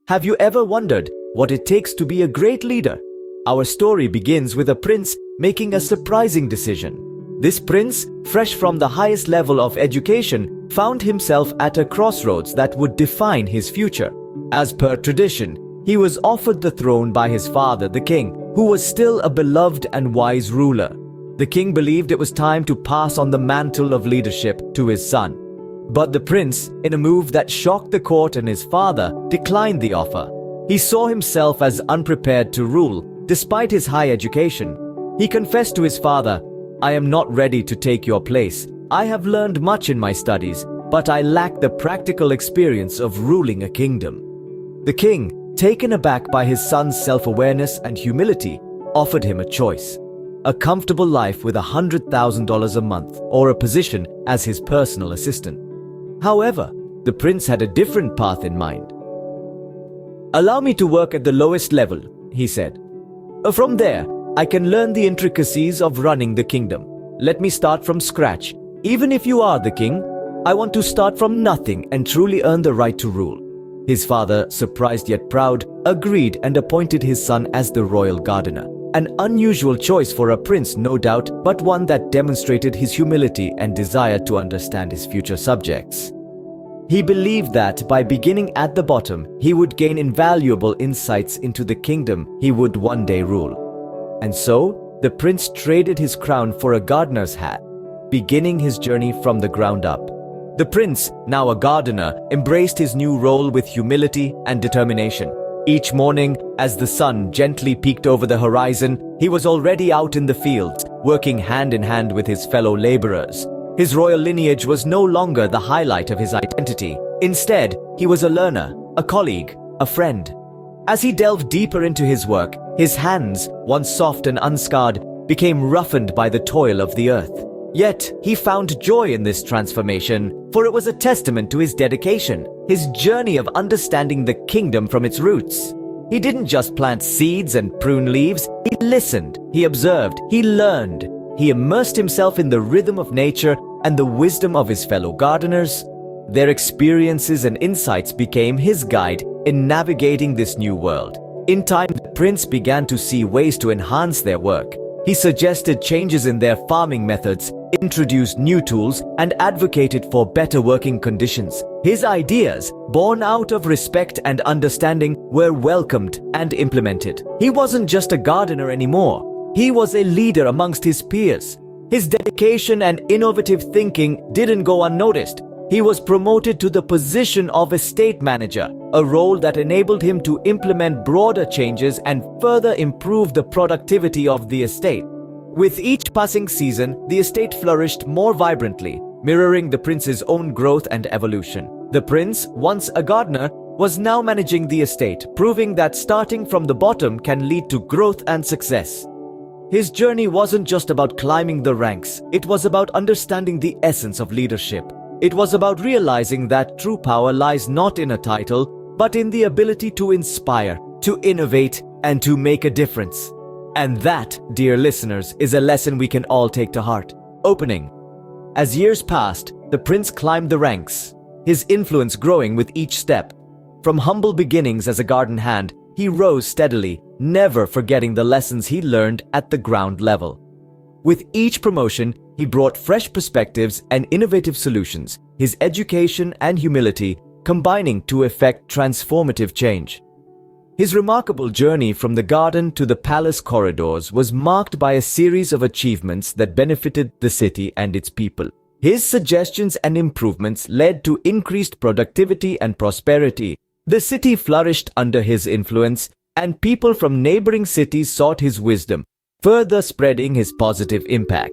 Have you ever wondered what it takes to be a great leader? Our story begins with a prince making a surprising decision. This prince, fresh from the highest level of education, found himself at a crossroads that would define his future. As per tradition, he was offered the throne by his father, the king, who was still a beloved and wise ruler. The king believed it was time to pass on the mantle of leadership to his son. But the prince, in a move that shocked the court and his father, declined the offer. He saw himself as unprepared to rule, despite his high education. He confessed to his father, "I am not ready to take your place. I have learned much in my studies, but I lack the practical experience of ruling a kingdom." The king, taken aback by his son's self-awareness and humility, offered him a choice: a comfortable life with $100,000 a month or a position as his personal assistant. However, the prince had a different path in mind. "Allow me to work at the lowest level," he said. "From there, I can learn the intricacies of running the kingdom. Let me start from scratch. Even if you are the king, I want to start from nothing and truly earn the right to rule." His father, surprised yet proud, agreed and appointed his son as the royal gardener. An unusual choice for a prince, no doubt, but one that demonstrated his humility and desire to understand his future subjects. He believed that by beginning at the bottom, he would gain invaluable insights into the kingdom he would one day rule. And so, the prince traded his crown for a gardener's hat, beginning his journey from the ground up. The prince, now a gardener, embraced his new role with humility and determination. Each morning, as the sun gently peeked over the horizon, he was already out in the fields, working hand in hand with his fellow laborers. His royal lineage was no longer the highlight of his identity. Instead, he was a learner, a colleague, a friend. As he delved deeper into his work, his hands, once soft and unscarred, became roughened by the toil of the earth. Yet, he found joy in this transformation, for it was a testament to his dedication, his journey of understanding the kingdom from its roots. He didn't just plant seeds and prune leaves, he listened, he observed, he learned. He immersed himself in the rhythm of nature and the wisdom of his fellow gardeners. Their experiences and insights became his guide in navigating this new world. In time, the prince began to see ways to enhance their work. He suggested changes in their farming methods, introduced new tools, and advocated for better working conditions. His ideas, born out of respect and understanding, were welcomed and implemented. He wasn't just a gardener anymore. He was a leader amongst his peers. His dedication and innovative thinking didn't go unnoticed. He was promoted to the position of estate manager, a role that enabled him to implement broader changes and further improve the productivity of the estate. With each passing season, the estate flourished more vibrantly, mirroring the prince's own growth and evolution. The prince, once a gardener, was now managing the estate, proving that starting from the bottom can lead to growth and success. His journey wasn't just about climbing the ranks, it was about understanding the essence of leadership. It was about realizing that true power lies not in a title, but in the ability to inspire, to innovate, and to make a difference. And that, dear listeners, is a lesson we can all take to heart. Opening. As years passed, the prince climbed the ranks, his influence growing with each step. From humble beginnings as a garden hand, he rose steadily, never forgetting the lessons he learned at the ground level. With each promotion, he brought fresh perspectives and innovative solutions, his education and humility combining to effect transformative change. His remarkable journey from the garden to the palace corridors was marked by a series of achievements that benefited the city and its people. His suggestions and improvements led to increased productivity and prosperity. The city flourished under his influence, and people from neighboring cities sought his wisdom, further spreading his positive impact.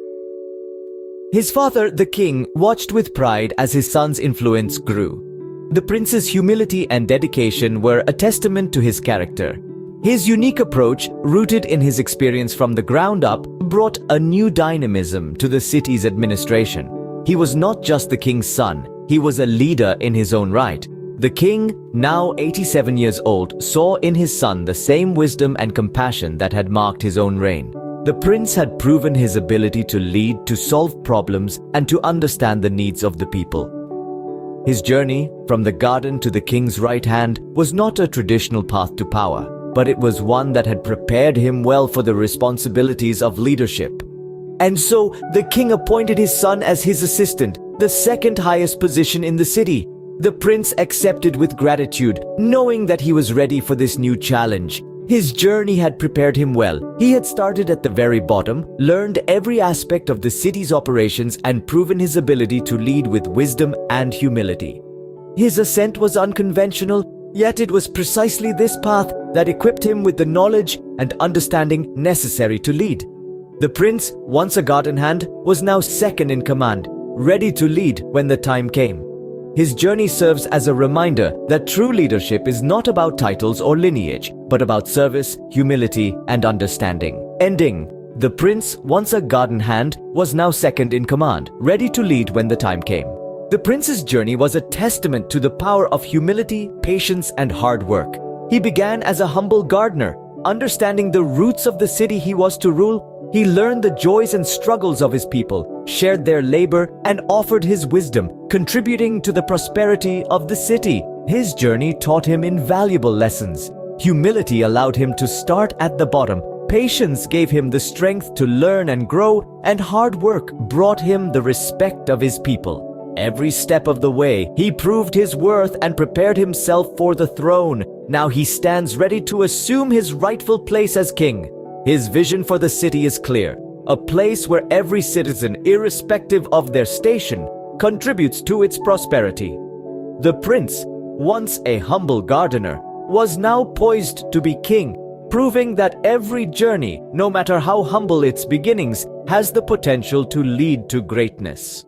His father, the king, watched with pride as his son's influence grew. The prince's humility and dedication were a testament to his character. His unique approach, rooted in his experience from the ground up, brought a new dynamism to the city's administration. He was not just the king's son, he was a leader in his own right. The king, now 87 years old, saw in his son the same wisdom and compassion that had marked his own reign. The prince had proven his ability to lead, to solve problems, and to understand the needs of the people. His journey from the garden to the king's right hand was not a traditional path to power, but it was one that had prepared him well for the responsibilities of leadership. And so the king appointed his son as his assistant, the second highest position in the city. The prince accepted with gratitude, knowing that he was ready for this new challenge. His journey had prepared him well. He had started at the very bottom, learned every aspect of the city's operations, and proven his ability to lead with wisdom and humility. His ascent was unconventional, yet it was precisely this path that equipped him with the knowledge and understanding necessary to lead. The prince, once a garden hand, was now second in command, ready to lead when the time came. His journey serves as a reminder that true leadership is not about titles or lineage, but about service, humility, and understanding. Ending. The prince, once a garden hand, was now second in command, ready to lead when the time came. The prince's journey was a testament to the power of humility, patience, and hard work. He began as a humble gardener, understanding the roots of the city he was to rule. He learned the joys and struggles of his people, shared their labor, and offered his wisdom, contributing to the prosperity of the city. His journey taught him invaluable lessons. Humility allowed him to start at the bottom. Patience gave him the strength to learn and grow, and hard work brought him the respect of his people. Every step of the way, he proved his worth and prepared himself for the throne. Now he stands ready to assume his rightful place as king. His vision for the city is clear, a place where every citizen, irrespective of their station, contributes to its prosperity. The prince, once a humble gardener, was now poised to be king, proving that every journey, no matter how humble its beginnings, has the potential to lead to greatness.